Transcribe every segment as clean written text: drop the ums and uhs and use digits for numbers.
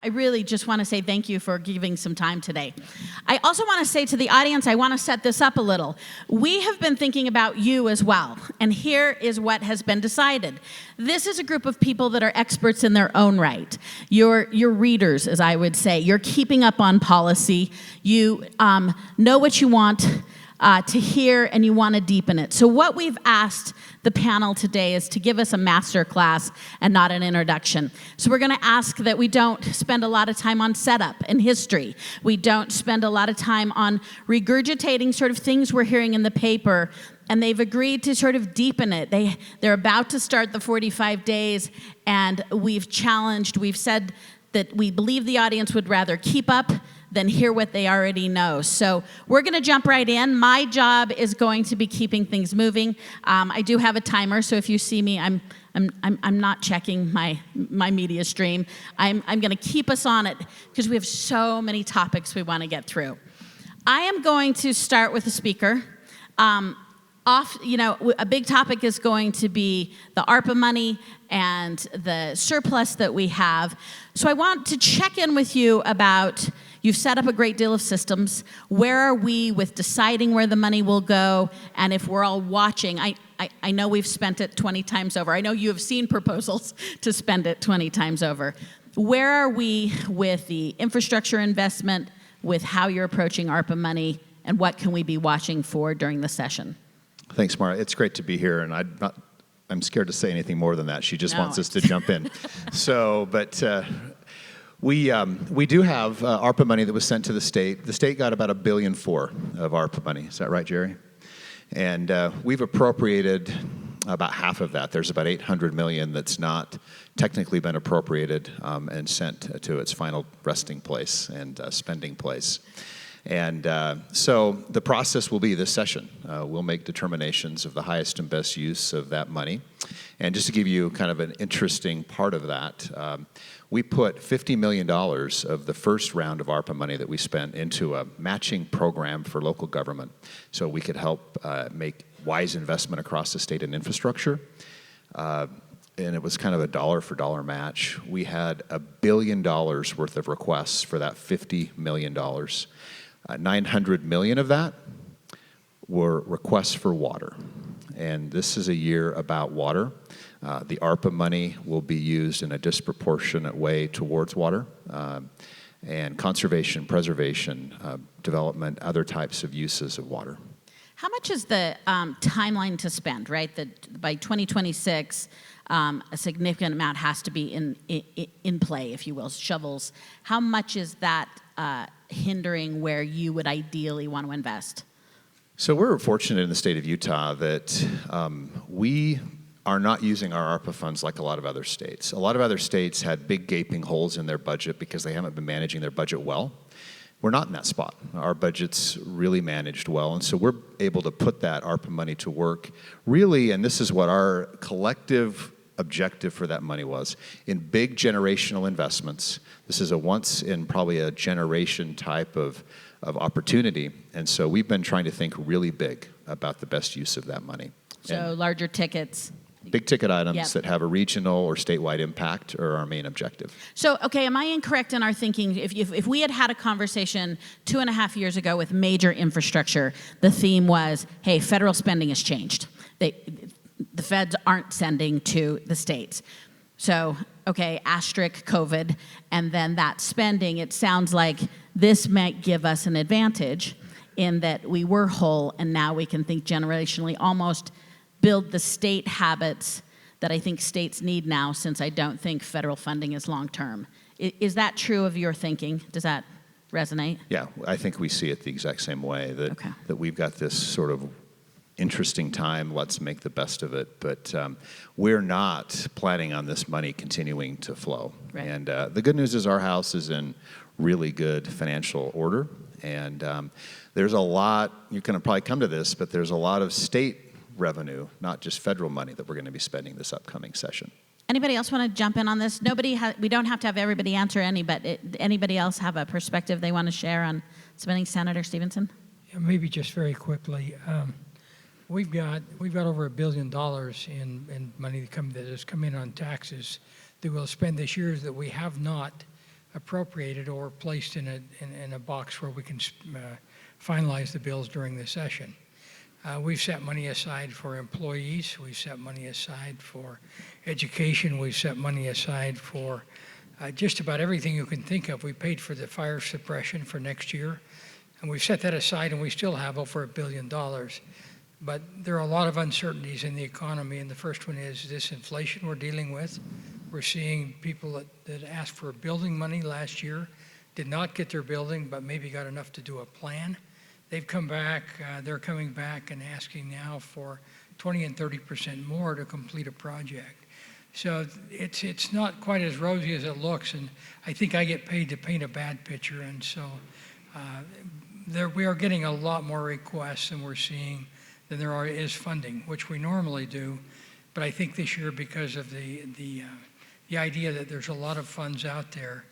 I really just want to say thank you for giving some time today. I also want to say to the audience, I want to set this up a little. We have been thinking about you as well, and here is what has been decided. This is a group of people that are experts in their own right. You're readers, as I would say. You're keeping up on policy. You know what you want to hear, and you want to deepen it. So what we've asked the panel today is to give us a master class and not an introduction. So we're going to ask that we don't spend a lot of time on setup and history. We don't spend a lot of time on regurgitating sort of things we're hearing in the paper, and they've agreed to sort of deepen it. They're about to start the 45 days, and we've said that we believe the audience would rather keep up than hear what they already know. So we're going to jump right in. My job is going to be keeping things moving. I do have a timer, so if you see me, I'm not checking my media stream. I'm going to keep us on it because we have so many topics we want to get through. I am going to start with a speaker. A big topic is going to be the ARPA money and the surplus that we have. So I want to check in with you about, you've set up a great deal of systems. Where are we with deciding where the money will go? And if we're all watching, I know we've spent it 20 times over. I know you have seen proposals to spend it 20 times over. Where are we with the infrastructure investment, with how you're approaching ARPA money, and what can we be watching for during the session? Thanks, Maura. It's great to be here, and I'm scared to say anything more than that. She just wants us to jump in. We do have ARPA money that was sent to the state. The state got about $1.4 billion of ARPA money. Is that right, Jerry? And we've appropriated about half of that. There's about $800 million that's not technically been appropriated and sent to its final resting place and spending place. And so the process will be this session. We'll make determinations of the highest and best use of that money. And just to give you kind of an interesting part of that, we put $50 million of the first round of ARPA money that we spent into a matching program for local government so we could help make wise investment across the state in infrastructure. And it was kind of a dollar-for-dollar match. We had $1 billion worth of requests for that $50 million. 900 million of that were requests for water. And this is a year about water. The ARPA money will be used in a disproportionate way towards water and conservation, preservation, development, other types of uses of water. How much is the timeline to spend, right? That by 2026, a significant amount has to be in play, if you will, shovels. How much is that hindering where you would ideally want to invest? So we're fortunate in the state of Utah that we are not using our ARPA funds like a lot of other states. A lot of other states had big gaping holes in their budget because they haven't been managing their budget well. We're not in that spot. Our budget's really managed well, and so we're able to put that ARPA money to work really, and this is what our collective objective for that money was, in big generational investments. This is a once in probably a generation type of opportunity, and so we've been trying to think really big about the best use of that money. So and larger tickets. Big ticket items that have a regional or statewide impact are our main objective. So, okay, am I incorrect in our thinking? If we had a conversation 2.5 years ago with major infrastructure, the theme was, hey, federal spending has changed. The feds aren't sending to the states. So, okay, asterisk COVID, and then that spending, it sounds like this might give us an advantage in that we were whole, and now we can think generationally, almost build the state habits that I think states need now, since I don't think federal funding is long-term. Is that true of your thinking? Does that resonate? Yeah, I think we see it the exact same way, that we've got this sort of interesting time, let's make the best of it, but we're not planning on this money continuing to flow. Right. And the good news is our house is in really good financial order, and there's a lot, you're going to probably come to this, but there's a lot of state revenue, not just federal money, that we're going to be spending this upcoming session. Anybody else want to jump in on this? We don't have to have everybody answer anybody else have a perspective they want to share on spending? Senator Stevenson? Yeah, maybe just very quickly. We've got over $1 billion in money that has come in on taxes that we'll spend this year that we have not appropriated or placed in a box where we can finalize the bills during the session. We've set money aside for employees. We've set money aside for education. We've set money aside for just about everything you can think of. We paid for the fire suppression for next year, and we've set that aside, and we still have over $1 billion. But there are a lot of uncertainties in the economy, and the first one is this inflation we're dealing with. We're seeing people that asked for building money last year, did not get their building, but maybe got enough to do a plan. They've come back, they're coming back and asking now for 20 and 30% more to complete a project. So it's not quite as rosy as it looks, and I think I get paid to paint a bad picture, and so we are getting a lot more requests than we're seeing than there is funding, which we normally do. But I think this year, because of the idea that there's a lot of funds out there,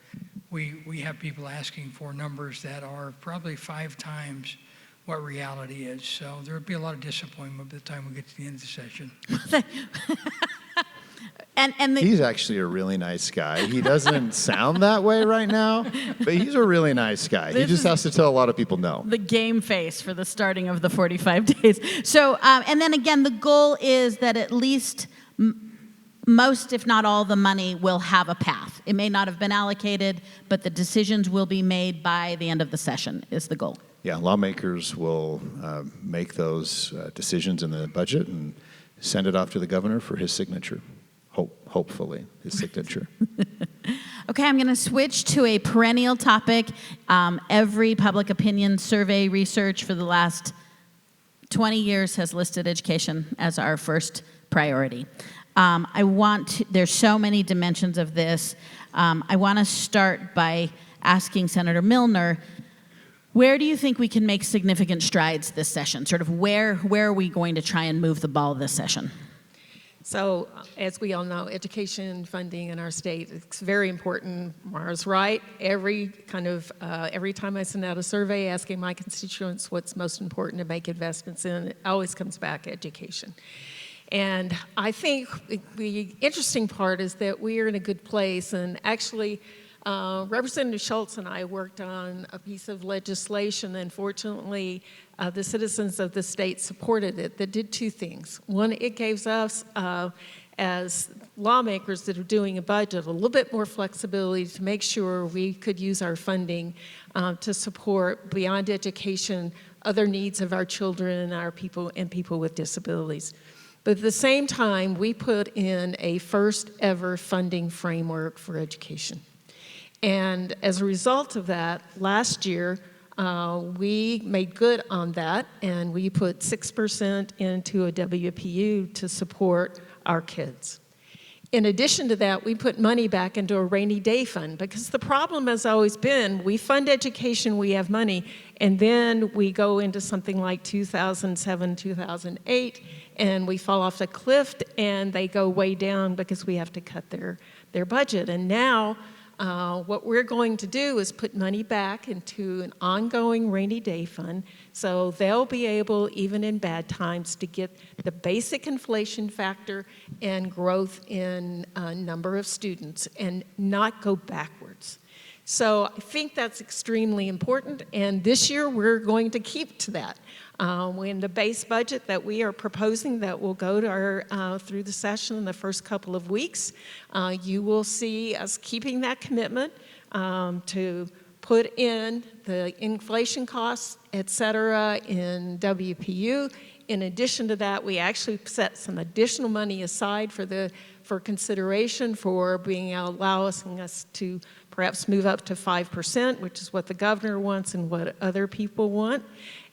we have people asking for numbers that are probably 5 times what reality is. So there would be a lot of disappointment by the time we get to the end of the session. He's actually a really nice guy. He doesn't sound that way right now, but he's a really nice guy. He just has to tell a lot of people no. The game face for the starting of the 45 days. So, and then again, the goal is that at least most, if not all, the money will have a path. It may not have been allocated, but the decisions will be made by the end of the session is the goal. Yeah, lawmakers will make those decisions in the budget and send it off to the governor for his signature. Hopefully, his signature. Okay, I'm going to switch to a perennial topic. Every public opinion survey research for the last 20 years has listed education as our first priority. There's so many dimensions of this. I want to start by asking Senator Milner, where do you think we can make significant strides this session? Sort of where are we going to try and move the ball this session? So, as we all know, education funding in our state is very important. Maura's right. Every time I send out a survey asking my constituents what's most important to make investments in, it always comes back education. And I think the interesting part is that we are in a good place, and actually Representative Schultz and I worked on a piece of legislation, and fortunately the citizens of the state supported it, that did 2 things. One, it gives us, as lawmakers that are doing a budget, a little bit more flexibility to make sure we could use our funding to support, beyond education, other needs of our children and people with disabilities. But at the same time, we put in a first ever funding framework for education. And as a result of that, last year, we made good on that, and we put 6% into a WPU to support our kids. In addition to that, we put money back into a rainy day fund, because the problem has always been we fund education, we have money, and then we go into something like 2007, 2008, and we fall off the cliff, and they go way down because we have to cut their budget. And now, what we're going to do is put money back into an ongoing rainy day fund, so they'll be able, even in bad times, to get the basic inflation factor and growth in number of students and not go backwards. So I think that's extremely important, and this year we're going to keep to that. In the base budget that we are proposing that will go to our through the session in the first couple of weeks, you will see us keeping that commitment to put in the inflation costs, et cetera, in WPU. In addition to that, we actually set some additional money aside for consideration for allowing us to perhaps move up to 5%, which is what the governor wants and what other people want.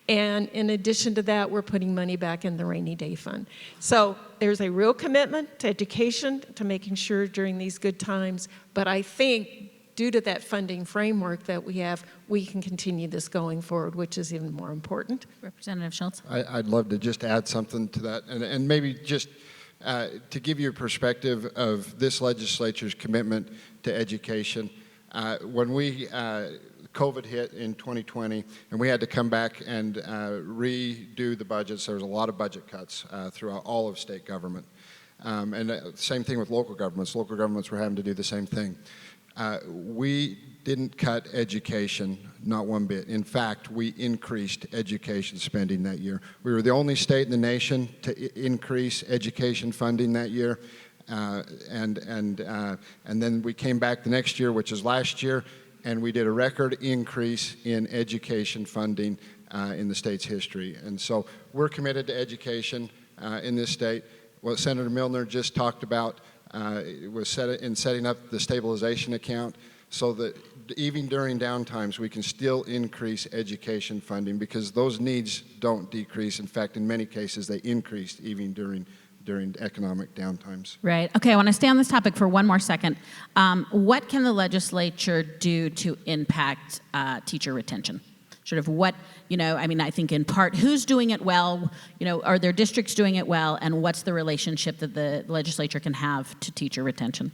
And in addition to that, we're putting money back in the rainy day fund. So there's a real commitment to education, to making sure during these good times. But I think due to that funding framework that we have, we can continue this going forward, which is even more important. Representative Schultz. I'd love to just add something to that, and maybe just to give you a perspective of this legislature's commitment to education. When COVID hit in 2020, and we had to come back and redo the budgets. There was a lot of budget cuts throughout all of state government. And same thing with local governments. Local governments were having to do the same thing. we didn't cut education, not one bit. In fact, we increased education spending that year. We were the only state in the nation to increase education funding that year. And then we came back the next year, which is last year, and we did a record increase in education funding in the state's history. And so we're committed to education in this state. What Senator Milner just talked about was setting up the stabilization account so that even during downtimes we can still increase education funding, because those needs don't decrease. In fact, in many cases they increased even during economic downtimes. Right. Okay, I want to stay on this topic for one more second. What can the legislature do to impact teacher retention? Sort of what, I think in part, who's doing it well? Are their districts doing it well? And what's the relationship that the legislature can have to teacher retention?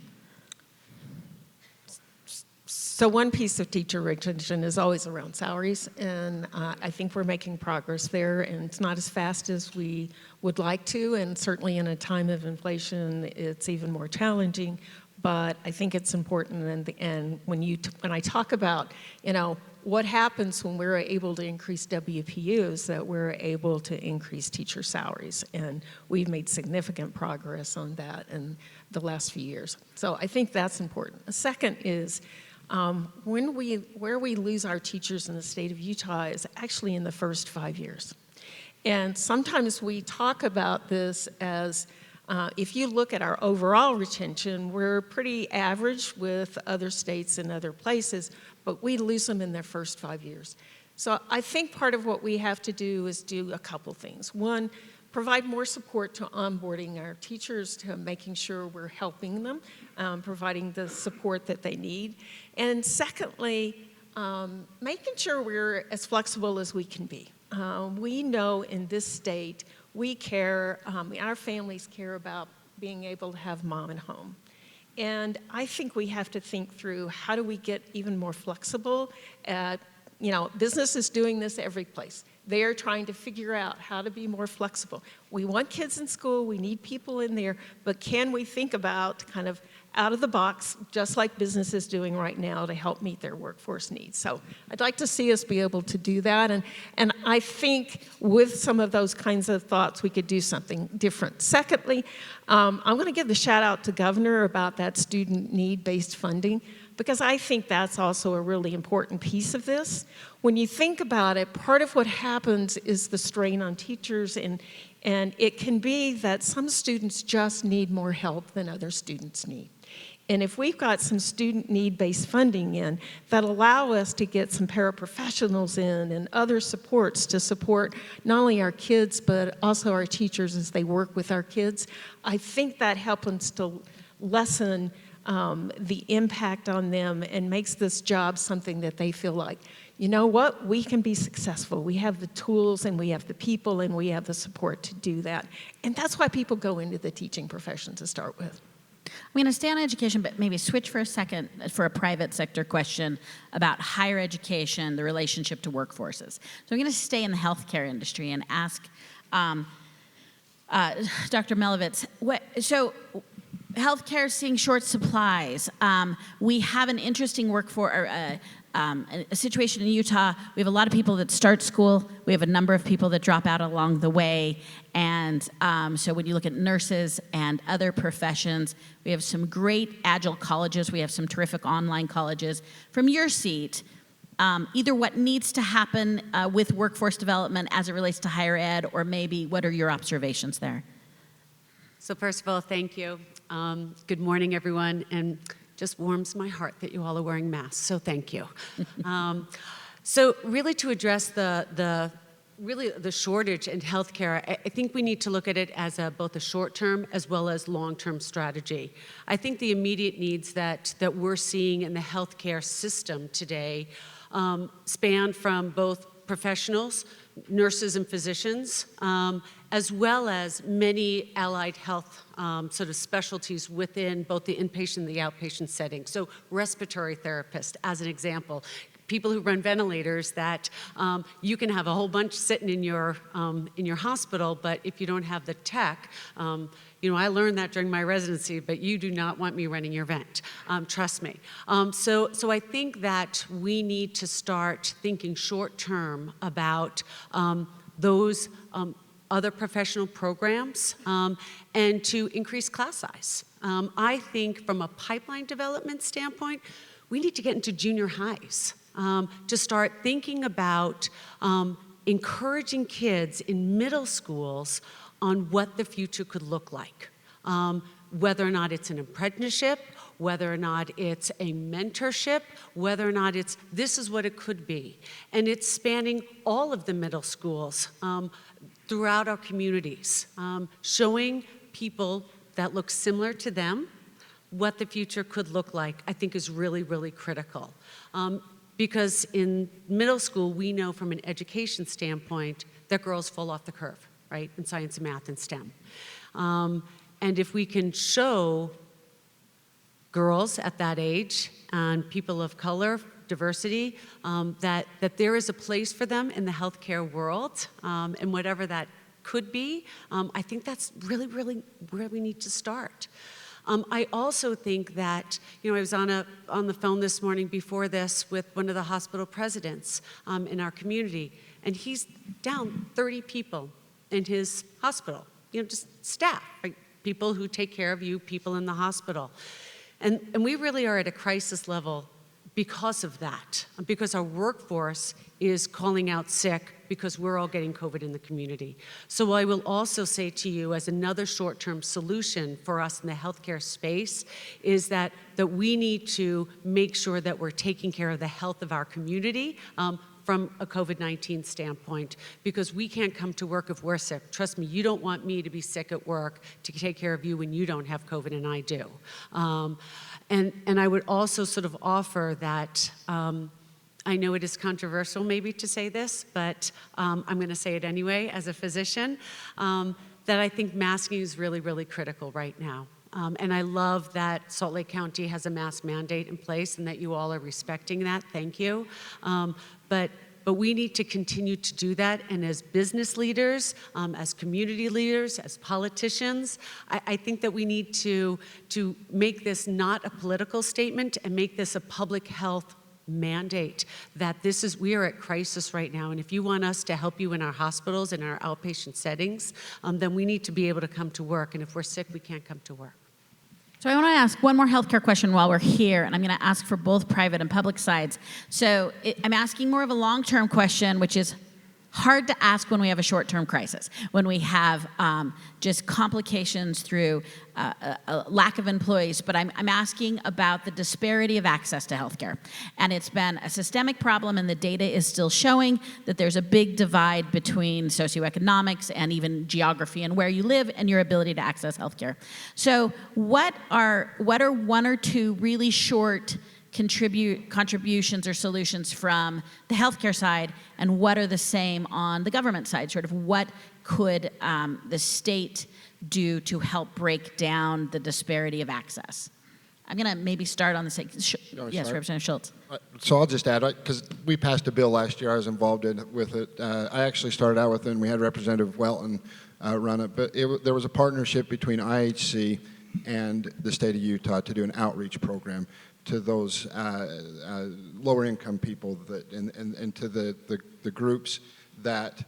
So one piece of teacher retention is always around salaries, and I think we're making progress there, and it's not as fast as we would like to, and certainly in a time of inflation, it's even more challenging, but I think it's important, and when I talk about, what happens when we're able to increase WPUs, that we're able to increase teacher salaries, and we've made significant progress on that in the last few years. So I think that's important. The second is, where we lose our teachers in the state of Utah is actually in the first 5 years. And sometimes we talk about this as, if you look at our overall retention, we're pretty average with other states and other places, but we lose them in their first 5 years. So I think part of what we have to do is do a couple things. One, provide more support to onboarding our teachers, to making sure we're helping them, providing the support that they need. And secondly, making sure we're as flexible as we can be. We know in this state, we care, our families care about being able to have mom at home. And I think we have to think through, how do we get even more flexible? Business is doing this every place. They are trying to figure out how to be more flexible. We want kids in school, we need people in there, but can we think about kind of out of the box, just like business is doing right now, to help meet their workforce needs? So I'd like to see us be able to do that, and I think with some of those kinds of thoughts, we could do something different. Secondly, I'm going to give the shout out to Governor about that student need-based funding, because I think that's also a really important piece of this. When you think about it, part of what happens is the strain on teachers, and it can be that some students just need more help than other students need. And if we've got some student need-based funding in that allow us to get some paraprofessionals in and other supports to support not only our kids but also our teachers as they work with our kids, I think that helps us to lessen the impact on them and makes this job something that they feel like, you know what, we can be successful. We have the tools and we have the people and we have the support to do that. And that's why people go into the teaching profession to start with. I'm going to stay on education, but maybe switch for a second for a private sector question about higher education, the relationship to workforces. So I'm going to stay in the healthcare industry and ask Dr. Milavetz, healthcare is seeing short supplies. We have an interesting a situation in Utah. We have a lot of people that start school. We have a number of people that drop out along the way. And so when you look at nurses and other professions, we have some great agile colleges. We have some terrific online colleges. From your seat, either what needs to happen with workforce development as it relates to higher ed, or maybe what are your observations there? So first of all, thank you. Good morning, everyone, and just warms my heart that you all are wearing masks, so thank you. So really to address the shortage in healthcare, I think we need to look at it as both a short-term as well as long-term strategy. I think the immediate needs that we're seeing in the healthcare system today span from both professionals, nurses and physicians, as well as many allied health sort of specialties within both the inpatient and the outpatient setting. So respiratory therapists, as an example, people who run ventilators that you can have a whole bunch sitting in your hospital, but if you don't have the tech, I learned that during my residency, but you do not want me running your vent. Trust me. So I think that we need to start thinking short term about those other professional programs and to increase class size. I think from a pipeline development standpoint, we need to get into junior highs to start thinking about encouraging kids in middle schools on what the future could look like. Whether or not it's an apprenticeship, whether or not it's a mentorship, whether or not this is what it could be. And it's spanning all of the middle schools throughout our communities, showing people that look similar to them what the future could look like, I think is really, really critical. Because in middle school, we know from an education standpoint that girls fall off the curve, right, in science and math and STEM. And if we can show girls at that age and people of color, diversity, that there is a place for them in the healthcare world, and whatever that could be, I think that's really, really where we need to start. I also think that, I was on the phone this morning before this with one of the hospital presidents in our community, and he's down 30 people in his hospital, just staff, right? People who take care of you, people in the hospital. And we really are at a crisis level because of that, because our workforce is calling out sick because we're all getting COVID in the community. So I will also say to you, as another short-term solution for us in the healthcare space, is that we need to make sure that we're taking care of the health of our community from a COVID-19 standpoint, because we can't come to work if we're sick. Trust me, you don't want me to be sick at work to take care of you when you don't have COVID and I do. And I would also sort of offer that, I know it is controversial maybe to say this, but I'm going to say it anyway as a physician, that I think masking is really, really critical right now. And I love that Salt Lake County has a mask mandate in place and that you all are respecting that. Thank you. But we need to continue to do that. And as business leaders, as community leaders, as politicians, I think that we need to make this not a political statement and make this a public health mandate, that we are at crisis right now, and if you want us to help you in our hospitals and our outpatient settings, then we need to be able to come to work, and if we're sick, we can't come to work. So I want to ask one more healthcare question while we're here, and I'm going to ask for both private and public sides. So I'm asking more of a long-term question, which is hard to ask when we have a short-term crisis, when we have just complications through a lack of employees. But I'm asking about the disparity of access to healthcare. And it's been a systemic problem, and the data is still showing that there's a big divide between socioeconomics and even geography and where you live and your ability to access healthcare. So what are one or two really short contributions or solutions from the healthcare side, and what are the same on the government side? Sort of what could the state do to help break down the disparity of access? I'm going to maybe start on the side. Yes, Representative Schultz. So I'll just add, because we passed a bill last year, I was involved with it. I actually started out with it, and we had Representative Welton run it. But there was a partnership between IHC and the state of Utah to do an outreach program to those lower income people and to the groups that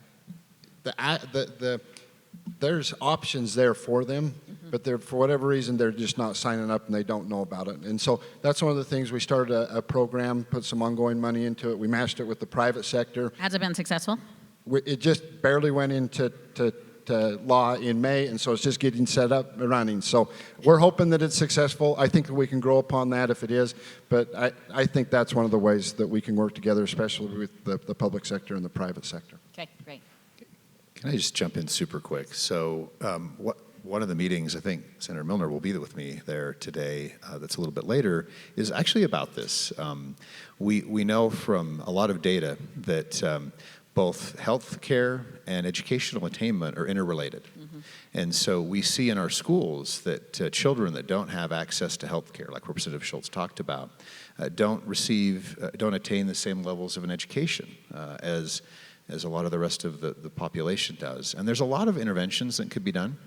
there's options there for them, but for whatever reason they're just not signing up and they don't know about it. And so that's one of the things we started a program, put some ongoing money into it. We matched it with the private sector. Has it been successful? It just barely went into law in May, and so it's just getting set up and running. So we're hoping that it's successful. I think that we can grow upon that if it is, but I think that's one of the ways that we can work together, especially with the public sector and the private sector. Okay, great. Can I just jump in super quick? So one of the meetings, I think Senator Milner will be with me there today, that's a little bit later, is actually about this. We know from a lot of data that both health care and educational attainment are interrelated. And so we see in our schools that children that don't have access to health care, like Representative Schultz talked about, don't attain the same levels of an education as a lot of the rest of the population does. And there's a lot of interventions that could be done.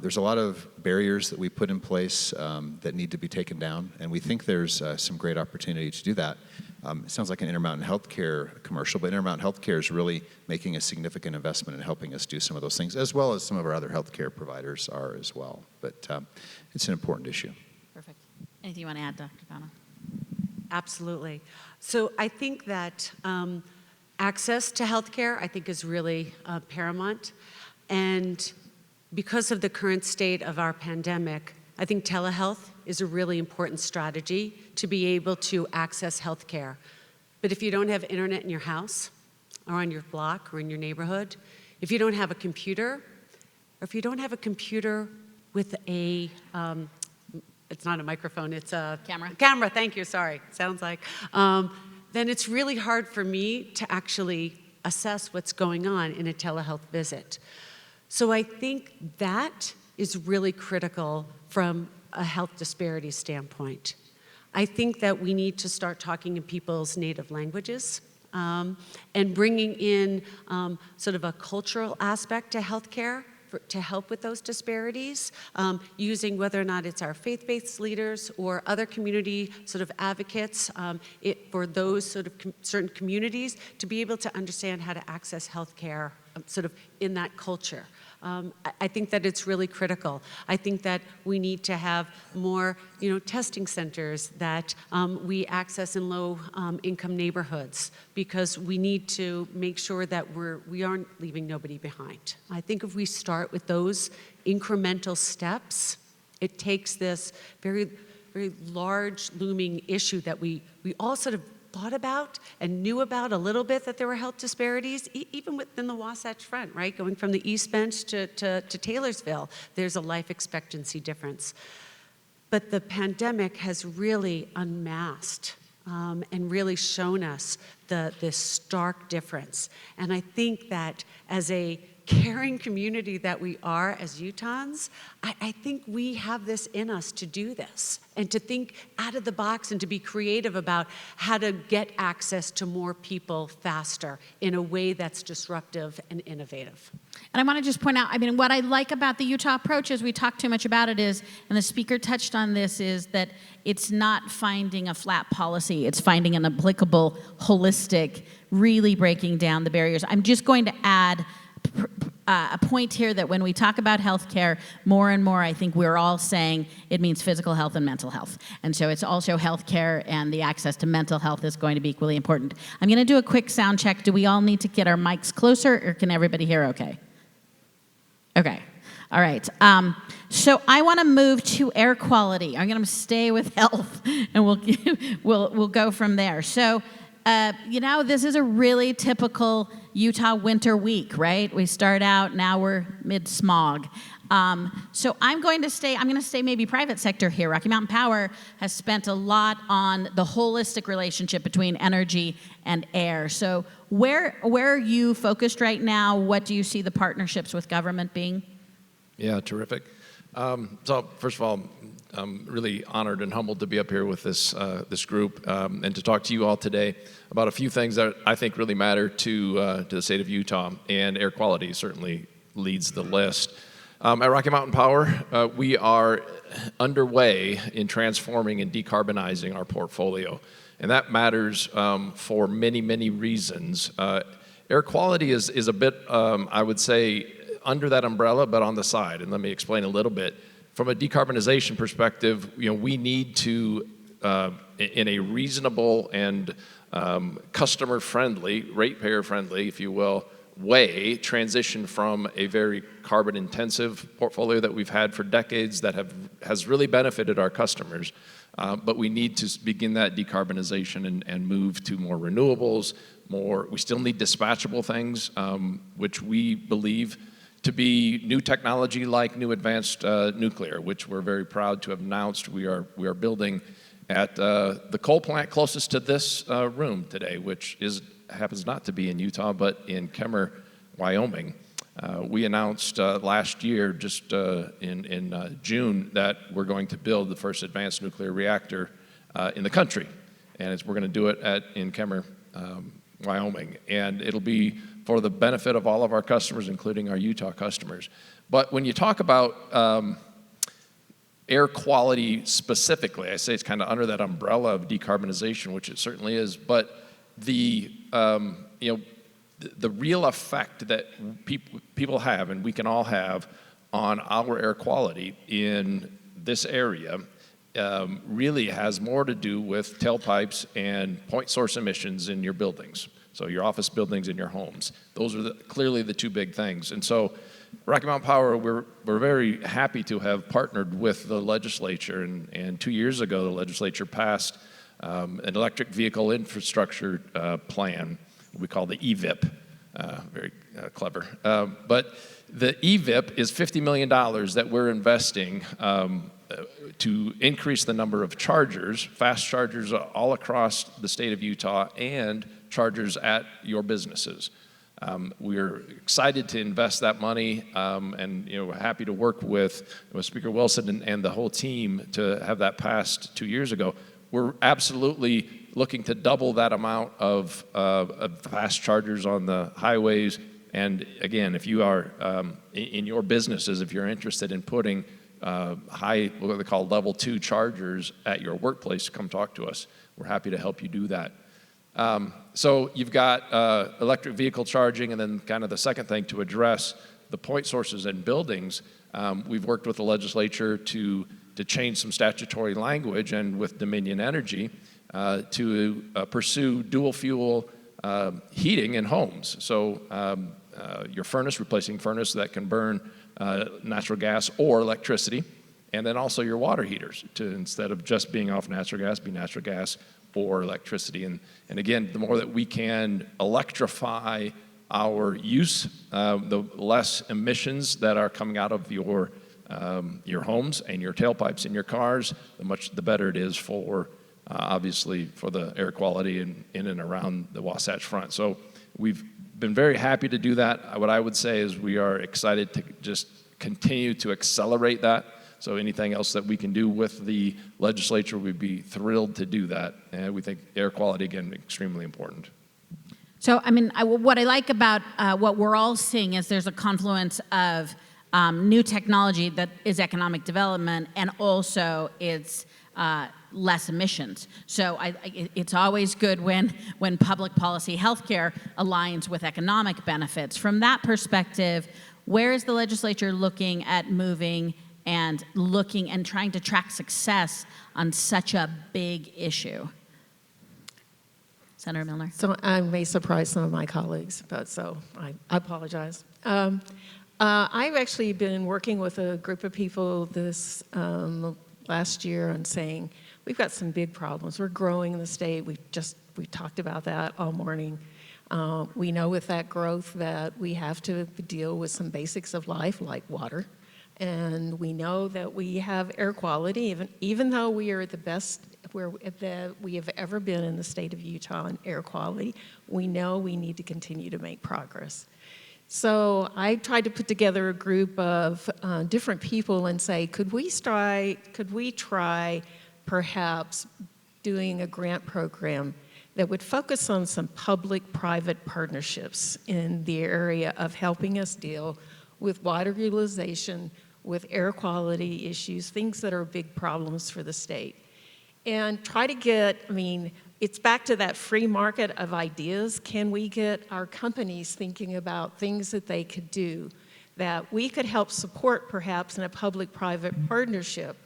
There's a lot of barriers that we put in place that need to be taken down, and we think there's some great opportunity to do that. It sounds like an Intermountain Healthcare commercial, but Intermountain Healthcare is really making a significant investment in helping us do some of those things, as well as some of our other healthcare providers are as well. But it's an important issue. Perfect. Anything you want to add, Dr. Donna? Absolutely. So I think that access to healthcare, I think, is really paramount. And because of the current state of our pandemic, I think telehealth is a really important strategy to be able to access healthcare. But if you don't have internet in your house, or on your block, or in your neighborhood, if you don't have a computer, or if you don't have a computer with a it's not a microphone, it's a camera. Camera, thank you, sorry, sounds like. Then it's really hard for me to actually assess what's going on in a telehealth visit. So I think that is really critical from a health disparity standpoint. I think that we need to start talking in people's native languages and bringing in sort of a cultural aspect to healthcare to help with those disparities, using whether or not it's our faith-based leaders or other community sort of advocates for those sort of certain communities to be able to understand how to access healthcare sort of in that culture. I think that it's really critical. I think that we need to have more, testing centers that we access in low-income neighborhoods, because we need to make sure that we aren't leaving nobody behind. I think if we start with those incremental steps, it takes this very, very large looming issue that we all sort of thought about and knew about a little bit, that there were health disparities, even within the Wasatch Front, right? Going from the East Bench to Taylorsville, there's a life expectancy difference. But the pandemic has really unmasked and really shown us this stark difference. And I think that as a caring community that we are as Utahns, I think we have this in us to do this and to think out of the box and to be creative about how to get access to more people faster in a way that's disruptive and innovative. And I want to just point out, what I like about the Utah approach, as we talk too much about it, is, and the speaker touched on this, is that it's not finding a flat policy. It's finding an applicable, holistic, really breaking down the barriers. I'm just going to add a point here that when we talk about healthcare, more and more, I think we're all saying it means physical health and mental health. And so it's also healthcare, and the access to mental health is going to be equally important. I'm going to do a quick sound check. Do we all need to get our mics closer, or can everybody hear okay? Okay. All right. So I want to move to air quality. I'm going to stay with health, and we'll go from there. So, this is a really typical Utah winter week, right? We start out, now we're mid-smog. So I'm going to stay maybe private sector here. Rocky Mountain Power has spent a lot on the holistic relationship between energy and air. So where are you focused right now? What do you see the partnerships with government being? Yeah, terrific. So first of all, I'm really honored and humbled to be up here with this group and to talk to you all today about a few things that I think really matter to the state of Utah, and air quality certainly leads the list. At Rocky Mountain Power, we are underway in transforming and decarbonizing our portfolio, and that matters for many, many reasons. Air quality is a bit, I would say, under that umbrella, but on the side, and let me explain a little bit. From a decarbonization perspective, we need to, in a reasonable and customer-friendly, ratepayer-friendly, if you will, way, transition from a very carbon-intensive portfolio that we've had for decades that has really benefited our customers. But we need to begin that decarbonization and move to more renewables, we still need dispatchable things, which we believe to be new technology like new advanced nuclear, which we're very proud to have announced we are building at the coal plant closest to this room today, which happens not to be in Utah, but in Kemmer, Wyoming. We announced last year, just in June, that we're going to build the first advanced nuclear reactor in the country, and we're going to do it in Kemmer, Wyoming, and it'll be for the benefit of all of our customers, including our Utah customers. But when you talk about air quality specifically, I say it's kind of under that umbrella of decarbonization, which it certainly is, but the real effect that people have, and we can all have, on our air quality in this area really has more to do with tailpipes and point source emissions in your buildings. So your office buildings and your homes. Those are clearly the two big things. And so Rocky Mountain Power, we're very happy to have partnered with the legislature. And 2 years ago, the legislature passed an electric vehicle infrastructure plan we call the EVIP. Very clever. But the EVIP is $50 million that we're investing to increase the number of chargers, fast chargers all across the state of Utah, and chargers at your businesses. We're excited to invest that money, and we're happy to work with Speaker Wilson and the whole team to have that passed 2 years ago. We're absolutely looking to double that amount of fast chargers on the highways. And again, if you are in your businesses, if you're interested in putting high, what they call level 2 chargers at your workplace, come talk to us. We're happy to help you do that. So you've got electric vehicle charging, and then kind of the second thing to address the point sources in buildings. We've worked with the legislature to change some statutory language and with Dominion Energy to pursue dual fuel heating in homes. So your furnace, replacing furnace that can burn natural gas or electricity, and then also your water heaters to, instead of just being off natural gas, be natural gas or electricity. And again, the more that we can electrify our use, the less emissions that are coming out of your homes and your tailpipes in your cars, the better it is for, obviously, for the air quality in and around the Wasatch Front. So we've been very happy to do that. What I would say is we are excited to just continue to accelerate that. So anything else that we can do with the legislature, we'd be thrilled to do that. And we think air quality, again, extremely important. So, I mean, what I like about what we're all seeing is there's a confluence of new technology that is economic development, and also it's less emissions. So it's always good when public policy healthcare aligns with economic benefits. From that perspective, where is the legislature looking at moving and looking and trying to track success on such a big issue? Senator Milner. So I may surprise some of my colleagues, but so I apologize. I've actually been working with a group of people this last year on saying we've got some big problems. We're growing in the state. We talked about that all morning. We know with that growth that we have to deal with some basics of life like water. And we know that we have air quality, even though we are the best that we have ever been in the state of Utah in air quality, we know we need to continue to make progress. So I tried to put together a group of different people and say, could we try perhaps doing a grant program that would focus on some public-private partnerships in the area of helping us deal with water utilization, with air quality issues, things that are big problems for the state. And try to get, it's back to that free market of ideas. Can we get our companies thinking about things that they could do that we could help support perhaps in a public-private partnership,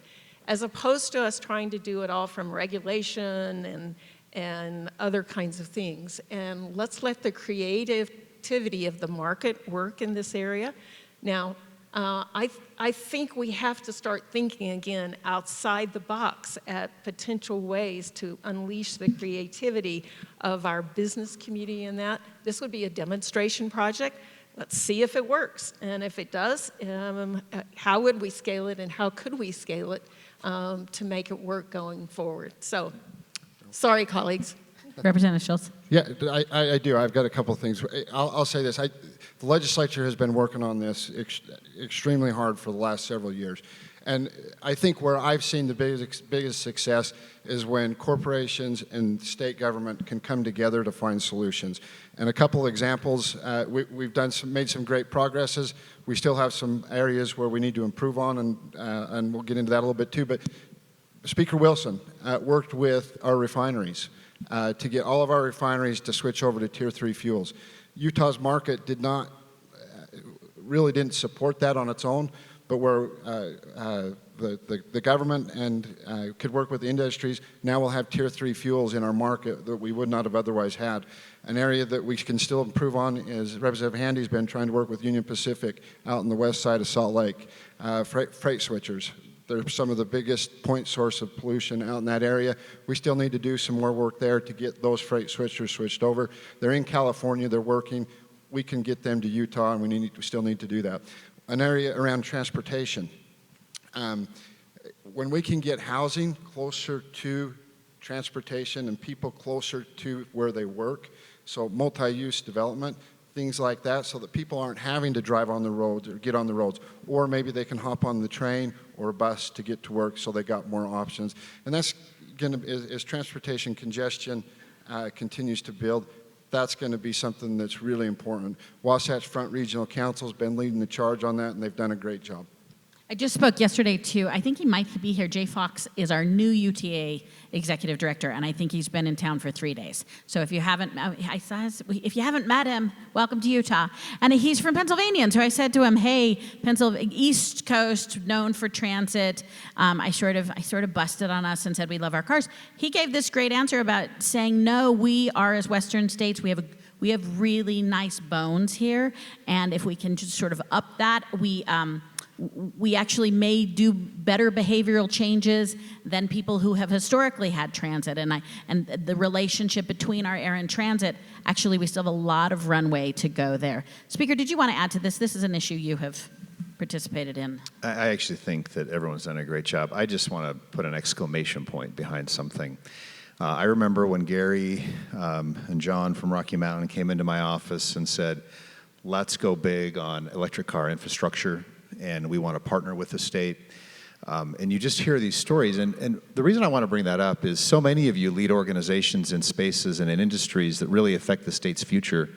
as opposed to us trying to do it all from regulation and other kinds of things. And let's let the creativity of the market work in this area. Now, I think we have to start thinking again outside the box at potential ways to unleash the creativity of our business community in that. This would be a demonstration project. Let's see if it works. And if it does, how would we scale it and how could we scale it to make it work going forward? So, sorry, colleagues. Representative Schultz. Yeah, I do. I've got a couple of things. I'll say this. The legislature has been working on this extremely hard for the last several years. And I think where I've seen the biggest success is when corporations and state government can come together to find solutions. And a couple examples, we've made some great progresses. We still have some areas where we need to improve on, and we'll get into that a little bit too. But Speaker Wilson worked with our refineries to get all of our refineries to switch over to Tier 3 fuels. Utah's market really didn't support that on its own, but where the government and could work with the industries, now we'll have Tier 3 fuels in our market that we would not have otherwise had. An area that we can still improve on is Representative Handy's been trying to work with Union Pacific out on the west side of Salt Lake. Freight switchers. They're some of the biggest point source of pollution out in that area. We still need to do some more work there to get those freight switchers switched over. They're in California, they're working. We can get them to Utah, and we still need to do that. An area around transportation. When we can get housing closer to transportation and people closer to where they work, so multi-use development, things like that, so that people aren't having to drive on the roads or get on the roads, or maybe they can hop on the train or a bus to get to work, so they got more options. And that's going to, as transportation congestion continues to build, that's going to be something that's really important. Wasatch Front Regional Council has been leading the charge on that, and they've done a great job. I just spoke yesterday to, I think he might be here, Jay Fox is our new UTA executive director, and I think he's been in town for 3 days. So if you haven't met him, welcome to Utah. And he's from Pennsylvania, and so I said to him, hey, East Coast, known for transit. I sort of busted on us and said we love our cars. He gave this great answer about saying, no, we are, as Western states, we have really nice bones here, and if we can just sort of up that, we actually may do better behavioral changes than people who have historically had transit. And the relationship between our air and transit, actually we still have a lot of runway to go there. Speaker, did you want to add to this? This is an issue you have participated in. I actually think that everyone's done a great job. I just want to put an exclamation point behind something. I remember when Gary and John from Rocky Mountain came into my office and said, let's go big on electric car infrastructure, and we want to partner with the state. And you just hear these stories. And the reason I want to bring that up is so many of you lead organizations in spaces and in industries that really affect the state's future.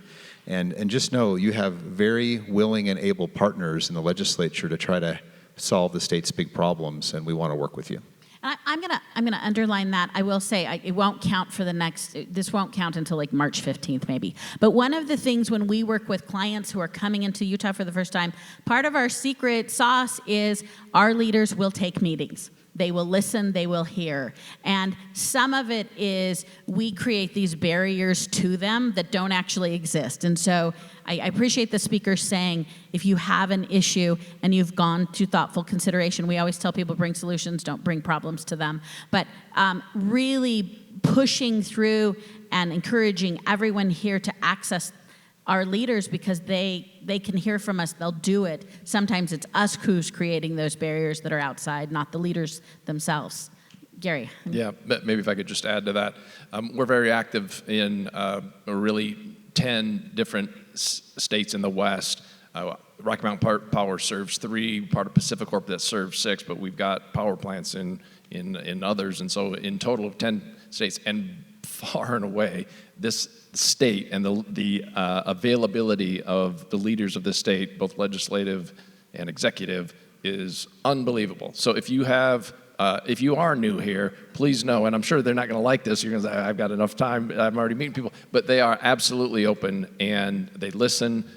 And just know you have very willing and able partners in the legislature to try to solve the state's big problems, and we want to work with you. And I'm gonna underline that. I will say it won't count for this won't count until like March 15th maybe. But one of the things when we work with clients who are coming into Utah for the first time, part of our secret sauce is our leaders will take meetings. They will listen, they will hear. And some of it is we create these barriers to them that don't actually exist. And so I appreciate the speaker saying, if you have an issue and you've gone to thoughtful consideration, we always tell people bring solutions, don't bring problems to them. But really pushing through and encouraging everyone here to access our leaders, because they can hear from us, they'll do it. Sometimes it's us who's creating those barriers that are outside, not the leaders themselves. Gary. Yeah, maybe if I could just add to that. We're very active in really 10 different states in the West. Rocky Mountain Power serves 3, part of Pacific Corp that serves 6, but we've got power plants in others. And so in total of 10 states, and far and away, this state and the availability of the leaders of this state, both legislative and executive, is unbelievable. So if you are new here, please know, and I'm sure they're not going to like this. You're going to say, I've got enough time. I'm already meeting people. But they are absolutely open, and they listen.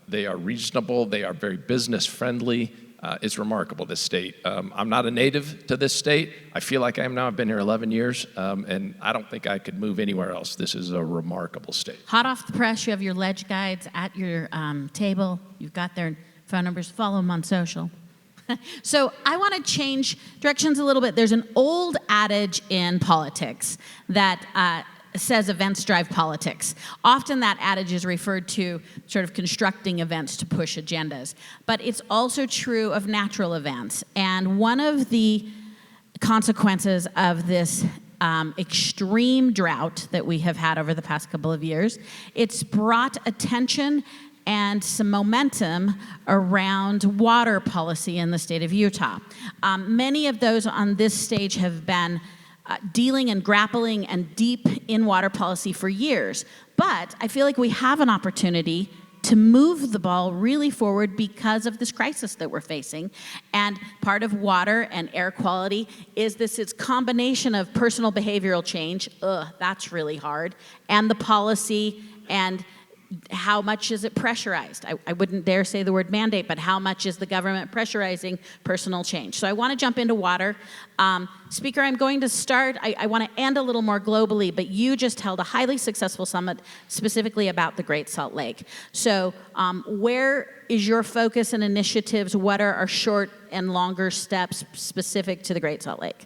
They are reasonable. They are very business friendly. It's remarkable, this state. I'm not a native to this state. I feel like I am now. I've been here 11 years, and I don't think I could move anywhere else. This is a remarkable state. Hot off the press, you have your ledge guides at your table. You've got their phone numbers. Follow them on social. So I want to change directions a little bit. There's an old adage in politics that says events drive politics. Often that adage is referred to sort of constructing events to push agendas. But it's also true of natural events. And one of the consequences of this extreme drought that we have had over the past couple of years, it's brought attention and some momentum around water policy in the state of Utah. Many of those on this stage have been dealing and grappling and deep in water policy for years. But I feel like we have an opportunity to move the ball really forward because of this crisis that we're facing. And part of water and air quality is this combination of personal behavioral change, that's really hard, and the policy, and how much is it pressurized? I wouldn't dare say the word mandate, but how much is the government pressurizing personal change? So I want to jump into water. Speaker, I'm going to start. I want to end a little more globally, but you just held a highly successful summit specifically about the Great Salt Lake. So where is your focus and initiatives? What are our short and longer steps specific to the Great Salt Lake?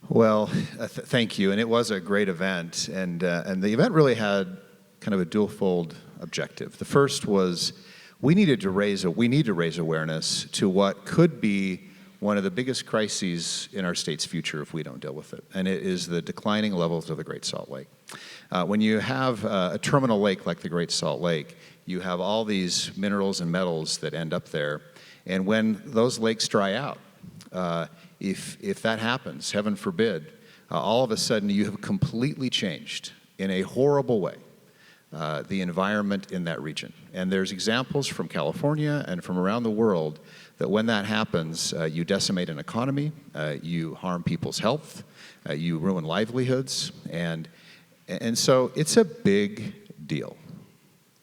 Well, thank you, and it was a great event, and the event really had kind of a dual-fold objective. The first was we need to raise awareness to what could be one of the biggest crises in our state's future if we don't deal with it, and it is the declining levels of the Great Salt Lake. When you have a terminal lake like the Great Salt Lake, you have all these minerals and metals that end up there, and when those lakes dry out, if that happens, heaven forbid, all of a sudden you have completely changed in a horrible way the environment in that region. And there's examples from California and from around the world that when that happens, you decimate an economy, you harm people's health, you ruin livelihoods, and so it's a big deal.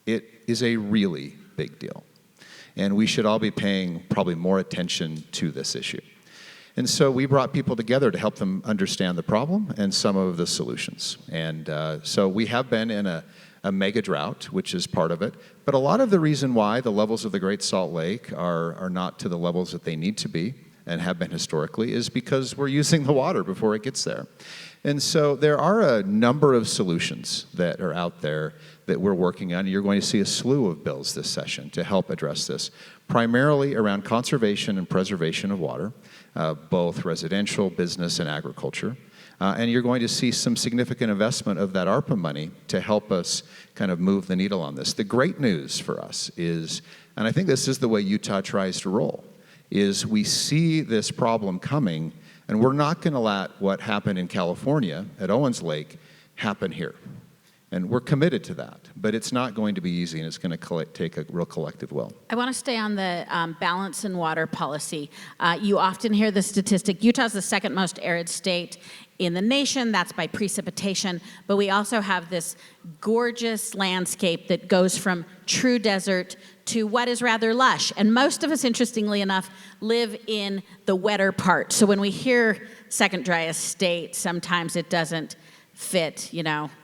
It is a really big deal. And we should all be paying probably more attention to this issue. And so we brought people together to help them understand the problem and some of the solutions. And so we have been in a mega drought, which is part of it. But a lot of the reason why the levels of the Great Salt Lake are not to the levels that they need to be and have been historically is because we're using the water before it gets there. And so there are a number of solutions that are out there that we're working on. You're going to see a slew of bills this session to help address this, primarily around conservation and preservation of water, both residential, business, and agriculture. And you're going to see some significant investment of that ARPA money to help us kind of move the needle on this. The great news for us is, and I think this is the way Utah tries to roll, is we see this problem coming, and we're not going to let what happened in California at Owens Lake happen here. And we're committed to that, but it's not going to be easy, and it's going to take a real collective will. I want to stay on the balance in water policy. You often hear the statistic, Utah's the second most arid state in the nation. That's by precipitation, but we also have this gorgeous landscape that goes from true desert to what is rather lush. And most of us, interestingly enough, live in the wetter part. So when we hear second driest state, sometimes it doesn't fit,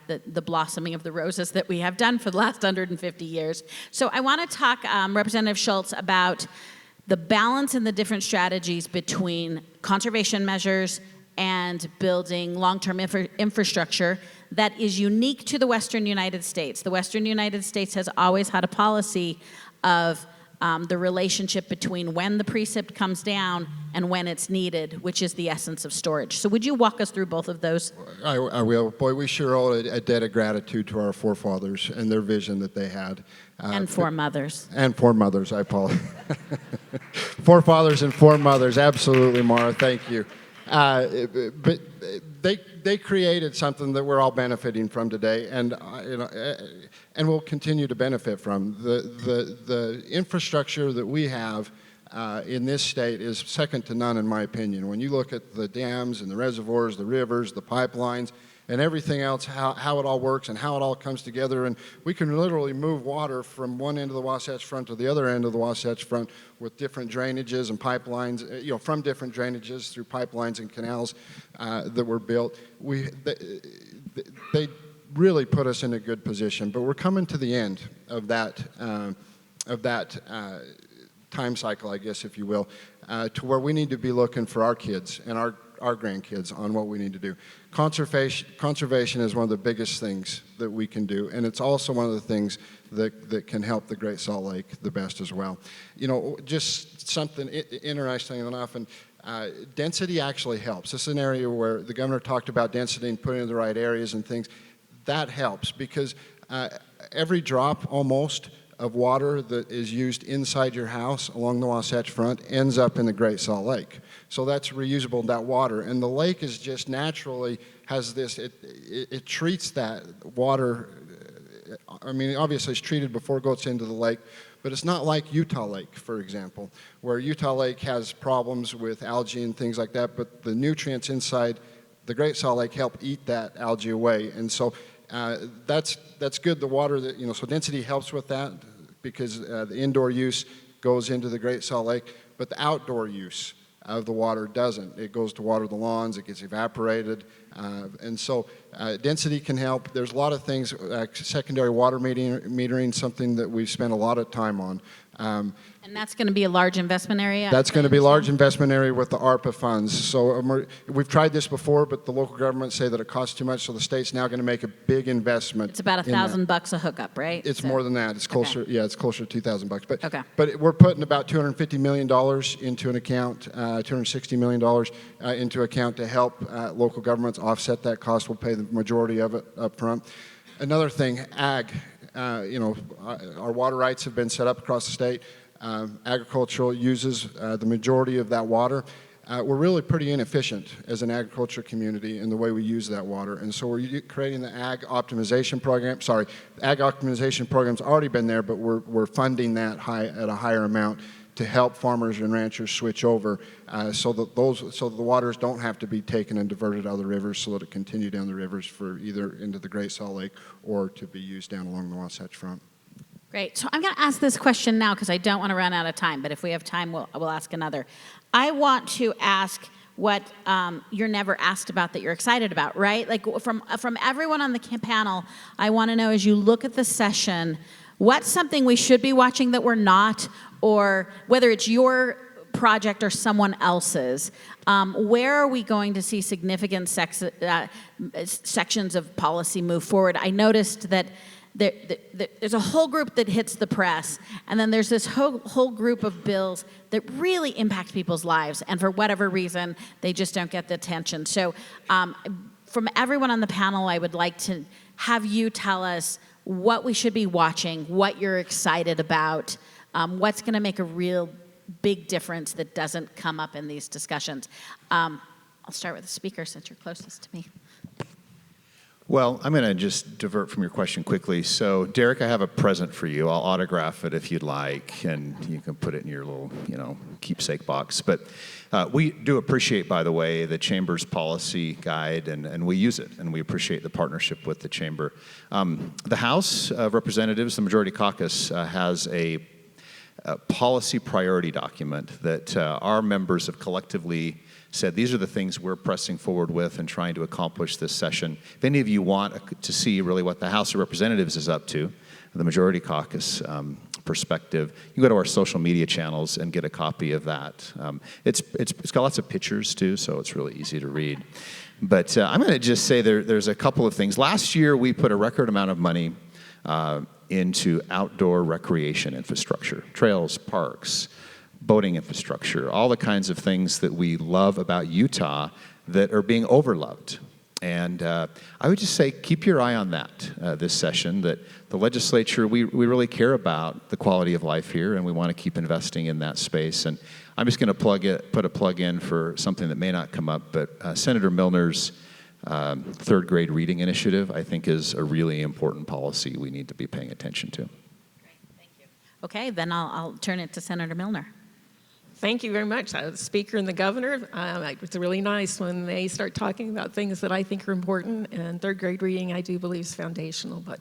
the blossoming of the roses that we have done for the last 150 years. So I want to talk, Representative Schultz, about the balance and the different strategies between conservation measures and building long-term infrastructure that is unique to the Western United States. The Western United States has always had a policy of the relationship between when the precip comes down and when it's needed, which is the essence of storage. So would you walk us through both of those? I will. Boy, we sure owe a debt of gratitude to our forefathers and their vision that they had. And foremothers. And foremothers, I apologize. Forefathers and foremothers, absolutely, Maura, thank you. But they created something that we're all benefiting from today, and we'll continue to benefit from. The infrastructure that we have in this state is second to none, in my opinion. When you look at the dams and the reservoirs, the rivers, the pipelines, and everything else, how it all works and how it all comes together. And we can literally move water from one end of the Wasatch Front to the other end of the Wasatch Front with different drainages and pipelines, from different drainages through pipelines and canals that were built. They really put us in a good position, but we're coming to the end of that time cycle, I guess, if you will, to where we need to be looking for our kids and our grandkids on what we need to do. Conservation is one of the biggest things that we can do, and it's also one of the things that can help the Great Salt Lake the best as well. Just something interesting enough, and density actually helps. This is an area where the governor talked about density and putting it in the right areas and things. That helps because every drop almost of water that is used inside your house along the Wasatch Front ends up in the Great Salt Lake. So that's reusable, that water. And the lake is just naturally has this, it treats that water. I mean, obviously it's treated before it goes into the lake, but it's not like Utah Lake, for example, where Utah Lake has problems with algae and things like that, but the nutrients inside the Great Salt Lake help eat that algae away. And so that's good, the water that, so density helps with that because the indoor use goes into the Great Salt Lake, but the outdoor use of the water doesn't. It goes to water the lawns, it gets evaporated, and so density can help. There's a lot of things, secondary water metering, something that we've spent a lot of time on. And that's going to be a large investment area? That's going to be a large investment area with the ARPA funds. So we've tried this before, but the local governments say that it costs too much, so the state's now going to make a big investment. It's about $1,000 a hookup, right? It's more than that. It's closer, okay. Yeah, it's closer to $2,000. But, okay. But we're putting about $250 million into an account, $260 million into account to help local governments offset that cost. We'll pay the majority of it up front. Another thing, ag. Our water rights have been set up across the state. Agricultural uses the majority of that water. We're really pretty inefficient as an agriculture community in the way we use that water. And so we're creating the ag optimization program. Sorry, the ag optimization program's already been there, but we're funding that at a higher amount to help farmers and ranchers switch over so that the waters don't have to be taken and diverted to other rivers so that it continue down the rivers for either into the Great Salt Lake or to be used down along the Wasatch Front. Great. So I'm going to ask this question now because I don't want to run out of time, but if we have time, we'll ask another. I want to ask what you're never asked about that you're excited about, right? Like from everyone on the panel, I want to know as you look at the session, what's something we should be watching that we're not, or whether it's your project or someone else's, where are we going to see significant sections of policy move forward? I noticed that there's a whole group that hits the press, and then there's this whole group of bills that really impact people's lives, and for whatever reason, they just don't get the attention. So from everyone on the panel, I would like to have you tell us what we should be watching, what you're excited about, what's going to make a real big difference that doesn't come up in these discussions. I'll start with the speaker since you're closest to me. Well, I'm going to just divert from your question quickly. So, Derek, I have a present for you. I'll autograph it if you'd like, and you can put it in your little, keepsake box. But we do appreciate, by the way, the Chamber's policy guide, and we use it, and we appreciate the partnership with the Chamber. The House of Representatives, the Majority Caucus, has a policy priority document that our members have collectively said these are the things we're pressing forward with and trying to accomplish this session. If any of you want to see really what the House of Representatives is up to, the Majority Caucus perspective, you go to our social media channels and get a copy of that. It's got lots of pictures too, so it's really easy to read. But I'm going to just say there's a couple of things. Last year we put a record amount of money into outdoor recreation infrastructure, trails, parks, boating infrastructure, all the kinds of things that we love about Utah that are being overloved. And I would just say keep your eye on that this session, that the legislature, we really care about the quality of life here, and we want to keep investing in that space. And I'm just going to put a plug in for something that may not come up, but Senator Milner's third grade reading initiative, I think, is a really important policy we need to be paying attention to. Great, thank you. Okay, then I'll turn it to Senator Milner. Thank you very much. The Speaker and the Governor, it's really nice when they start talking about things that I think are important, and third grade reading I do believe is foundational. But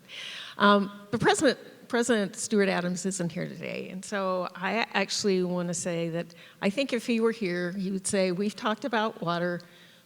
President Steward Adams isn't here today, and so I actually want to say that I think if he were here, he would say, we've talked about water,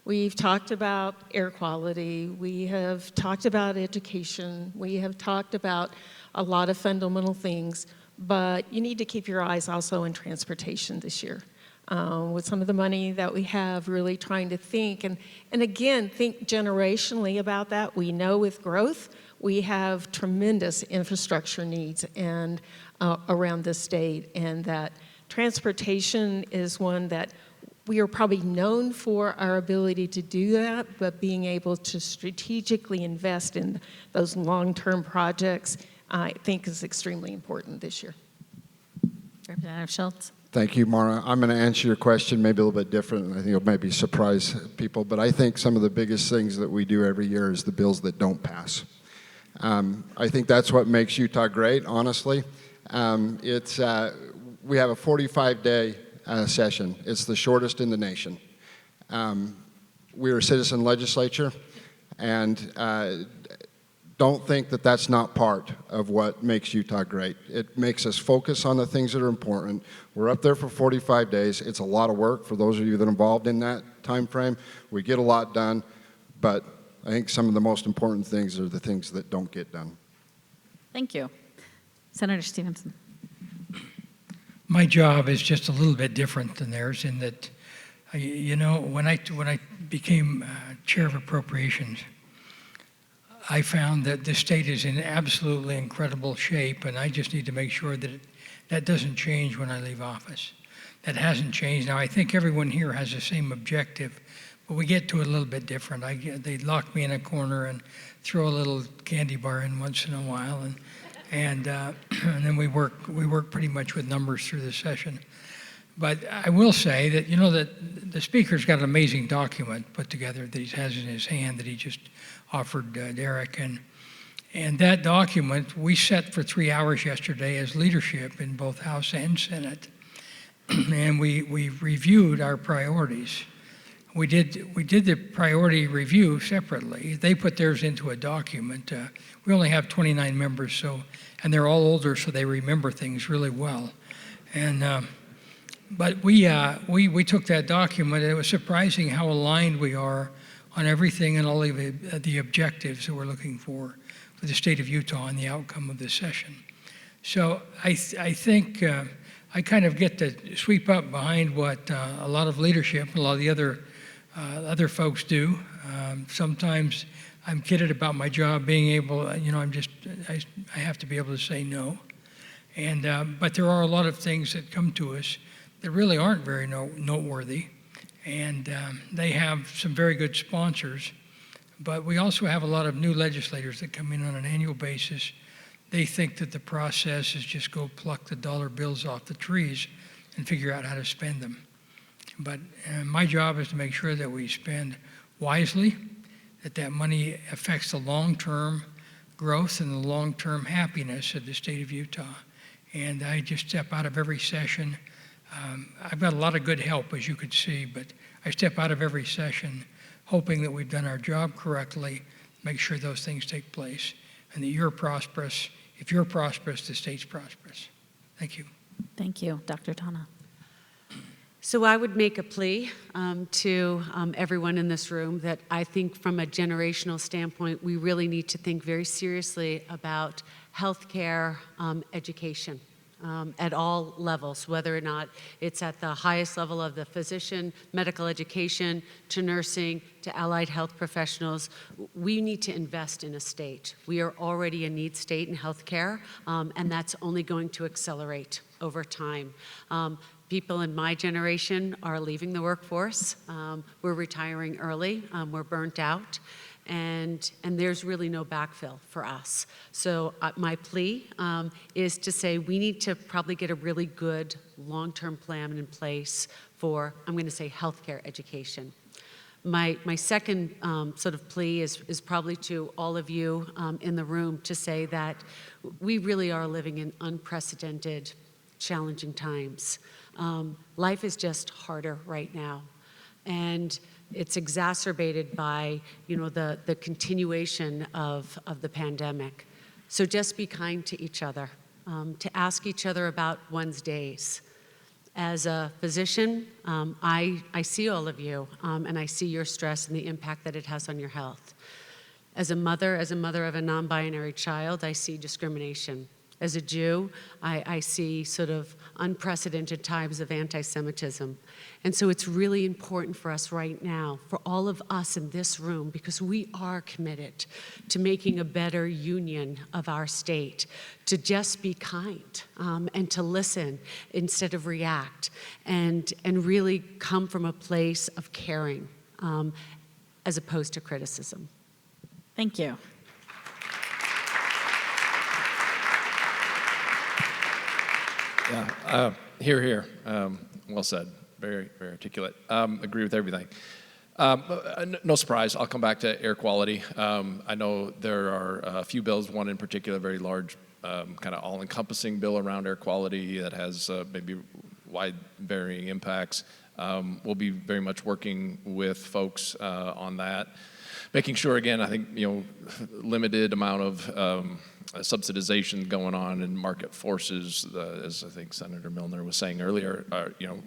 we've talked about air quality, we have talked about education, we have talked about a lot of fundamental things, but you need to keep your eyes also on transportation this year. With some of the money that we have, really trying to think, and again, think generationally about that. We know with growth, we have tremendous infrastructure needs and around the state, and that transportation is one that we are probably known for our ability to do that, but being able to strategically invest in those long-term projects I think is extremely important this year. Representative Schultz. Thank you, Maura. I'm going to answer your question maybe a little bit different, and I think it'll maybe surprise people, but I think some of the biggest things that we do every year is the bills that don't pass. I think that's what makes Utah great, honestly. We have a 45-day session. It's the shortest in the nation. We're a citizen legislature, and don't think that that's not part of what makes Utah great. It makes us focus on the things that are important. We're up there for 45 days. It's a lot of work for those of you that are involved in that time frame. We get a lot done, but I think some of the most important things are the things that don't get done. Thank you. Senator Stevenson. My job is just a little bit different than theirs in that, when I became chair of appropriations, I found that the state is in absolutely incredible shape, and I just need to make sure that that doesn't change when I leave office. That hasn't changed. Now, I think everyone here has the same objective, but we get to it a little bit different. They lock me in a corner and throw a little candy bar in once in a while, and then we work pretty much with numbers through the session. But I will say that, that the speaker's got an amazing document put together that he has in his hand that he just offered Derek. And that document we set for 3 hours yesterday as leadership in both House and Senate. And we reviewed our priorities. We did the priority review separately. They put theirs into a document. We only have 29 members, and they're all older, so they remember things really well. But we took that document, and it was surprising how aligned we are on everything and all of the objectives that we're looking for the state of Utah and the outcome of this session. So I think I kind of get to sweep up behind what a lot of leadership, a lot of the other folks do. Sometimes I'm kidded about my job being able, I have to be able to say no. But there are a lot of things that come to us that really aren't very noteworthy. And they have some very good sponsors. But we also have a lot of new legislators that come in on an annual basis. They think that the process is just go pluck the dollar bills off the trees and figure out how to spend them. But my job is to make sure that we spend wisely, that money affects the long-term growth and the long-term happiness of the state of Utah. And I just step out of every session. I've got a lot of good help, as you could see, but I step out of every session hoping that we've done our job correctly, make sure those things take place, and that you're prosperous. If you're prosperous, the state's prosperous. Thank you. Thank you. Dr. Donna. So I would make a plea to everyone in this room that I think from a generational standpoint, we really need to think very seriously about healthcare education. At all levels, whether or not it's at the highest level of the physician, medical education, to nursing, to allied health professionals. We need to invest in a state. We are already a need state in healthcare, and that's only going to accelerate over time. People in my generation are leaving the workforce. We're retiring early. We're burnt out. And there's really no backfill for us. So my plea is to say we need to probably get a really good long-term plan in place for, I'm going to say, healthcare education. My second sort of plea is probably to all of you in the room to say that we really are living in unprecedented, challenging times. Life is just harder right now. And it's exacerbated by, the continuation of the pandemic. So just be kind to each other, to ask each other about one's days. As a physician, I see all of you, and I see your stress and the impact that it has on your health. As a mother of a non-binary child, I see discrimination. As a Jew, I see sort of unprecedented times of anti-Semitism. And so it's really important for us right now, for all of us in this room, because we are committed to making a better union of our state, to just be kind and to listen instead of react, and really come from a place of caring as opposed to criticism. Thank you. Yeah, here. Well said. Very, very articulate. Agree with everything. No surprise, I'll come back to air quality. I know there are a few bills, one in particular, very large, kind of all-encompassing bill around air quality that has maybe wide varying impacts. We'll be very much working with folks on that. Making sure, again, I think, limited amount of subsidization going on and market forces, as I think Senator Milner was saying earlier,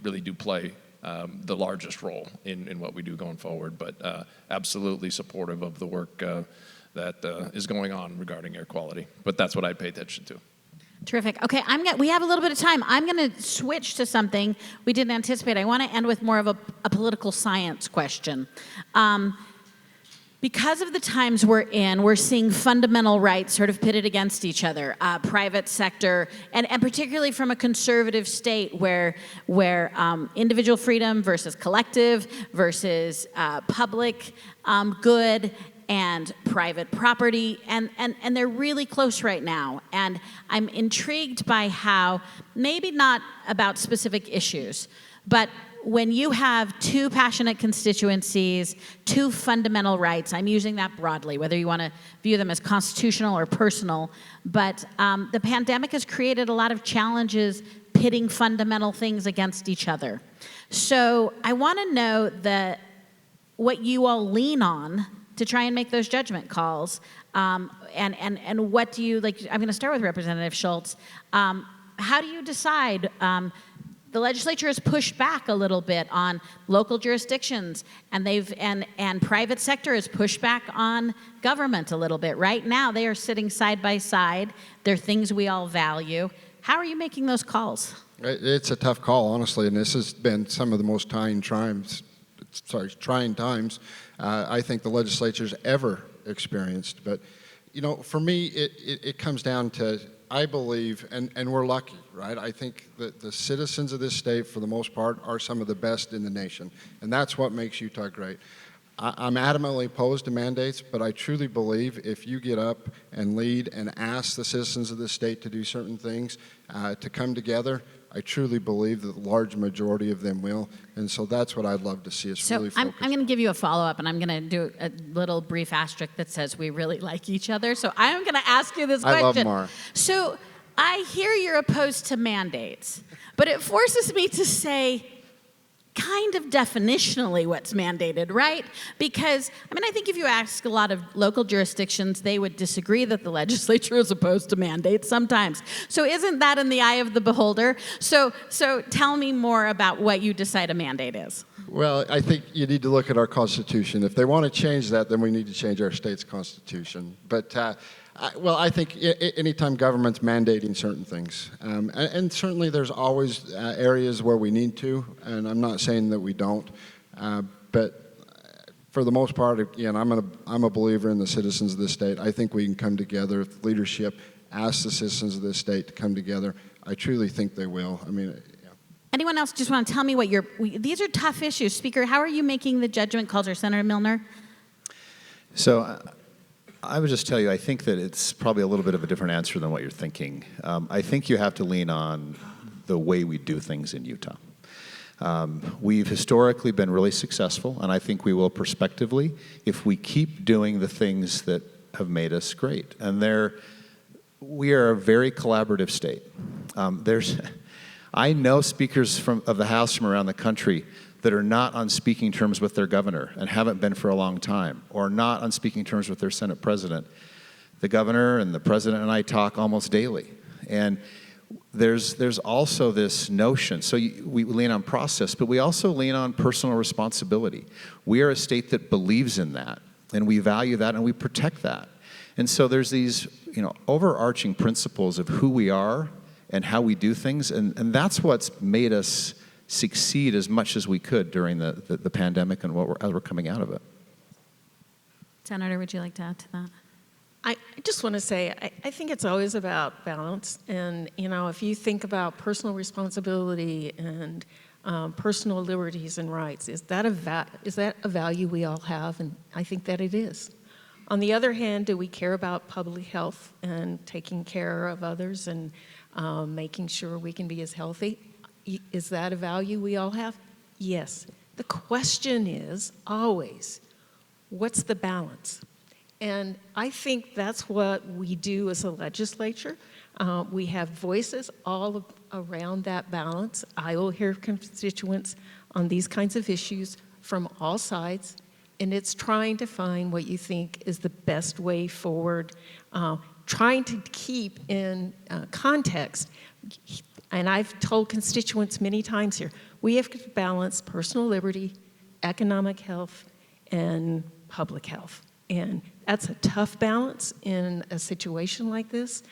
really do play the largest role in what we do going forward. But absolutely supportive of the work that is going on regarding air quality. But that's what I pay attention to. Terrific. Okay, we have a little bit of time. I'm going to switch to something we didn't anticipate. I want to end with more of a political science question. Because of the times we're in, we're seeing fundamental rights sort of pitted against each other, private sector, and particularly from a conservative state where individual freedom versus collective versus public good and private property, and they're really close right now. And I'm intrigued by how, maybe not about specific issues, but when you have two passionate constituencies, two fundamental rights, I'm using that broadly, whether you want to view them as constitutional or personal, but the pandemic has created a lot of challenges pitting fundamental things against each other. So I want to know what you all lean on to try and make those judgment calls, and what do you, I'm going to start with Representative Schultz. How do you decide? The legislature has pushed back a little bit on local jurisdictions, and private sector has pushed back on government a little bit. Right now, they are sitting side by side. They're things we all value. How are you making those calls? It's a tough call, honestly, and this has been some of the most trying times I think the legislature's ever experienced. But, for me, it comes down to, I believe, and we're lucky, right? I think that the citizens of this state, for the most part, are some of the best in the nation, and that's what makes Utah great. I'm adamantly opposed to mandates, but I truly believe if you get up and lead and ask the citizens of this state to do certain things, to come together, I truly believe that the large majority of them will, and so that's what I'd love to see us really focus on. I'm going to give you a follow-up, and I'm going to do a little brief asterisk that says we really like each other, so I'm going to ask you this question. I love Maura. So I hear you're opposed to mandates, but it forces me to say kind of definitionally what's mandated, right? Because, I think if you ask a lot of local jurisdictions, they would disagree that the legislature is opposed to mandates sometimes. So isn't that in the eye of the beholder? So tell me more about what you decide a mandate is. Well, I think you need to look at our Constitution. If they want to change that, then we need to change our state's Constitution. But I think anytime government's mandating certain things, and certainly there's always areas where we need to, and I'm not saying that we don't, but for the most part, again, I'm a believer in the citizens of this state. I think we can come together. If leadership asks the citizens of this state to come together, I truly think they will. Anyone else just want to tell me these are tough issues. Speaker, how are you making the judgment calls, or Senator Milner? So I would just tell you, I think that it's probably a little bit of a different answer than what you're thinking. I think you have to lean on the way we do things in Utah. We've historically been really successful, and I think we will prospectively if we keep doing the things that have made us great. And we are a very collaborative state. I know speakers of the House from around the country that are not on speaking terms with their governor and haven't been for a long time, or not on speaking terms with their Senate president. The governor and the president and I talk almost daily. And there's also this notion, so we lean on process, but we also lean on personal responsibility. We are a state that believes in that, and we value that, and we protect that. And so there's these overarching principles of who we are and how we do things, and that's what's made us succeed as much as we could during the pandemic and as we're coming out of it. Senator, would you like to add to that? I just want to say, I think it's always about balance. And, if you think about personal responsibility and personal liberties and rights, is that a value we all have? And I think that it is. On the other hand, do we care about public health and taking care of others and making sure we can be as healthy? Is that a value we all have? Yes. The question is always, what's the balance? And I think that's what we do as a legislature. We have voices all around that balance. I will hear constituents on these kinds of issues from all sides, and it's trying to find what you think is the best way forward, trying to keep in context. And I've told constituents many times here, we have to balance personal liberty, economic health, and public health. And that's a tough balance in a situation like this.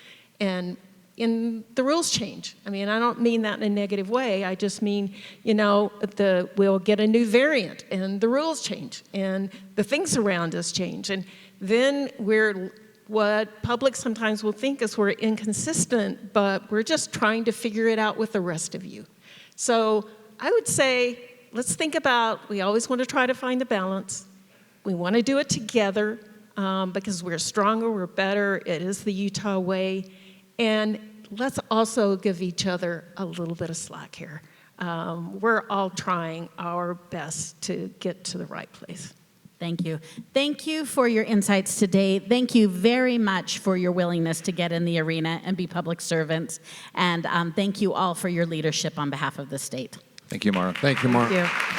And the rules change. I mean, I don't mean that in a negative way. I just mean, we'll get a new variant and the rules change and the things around us change. And then what public sometimes will think is we're inconsistent, but we're just trying to figure it out with the rest of you. So I would say, let's think about, we always want to try to find the balance. We want to do it together because we're stronger, we're better. It is the Utah way. And let's also give each other a little bit of slack here. We're all trying our best to get to the right place. Thank you. Thank you for your insights today. Thank you very much for your willingness to get in the arena and be public servants. And thank you all for your leadership on behalf of the state. Thank you, Maura. Thank you, Mark. Thank you.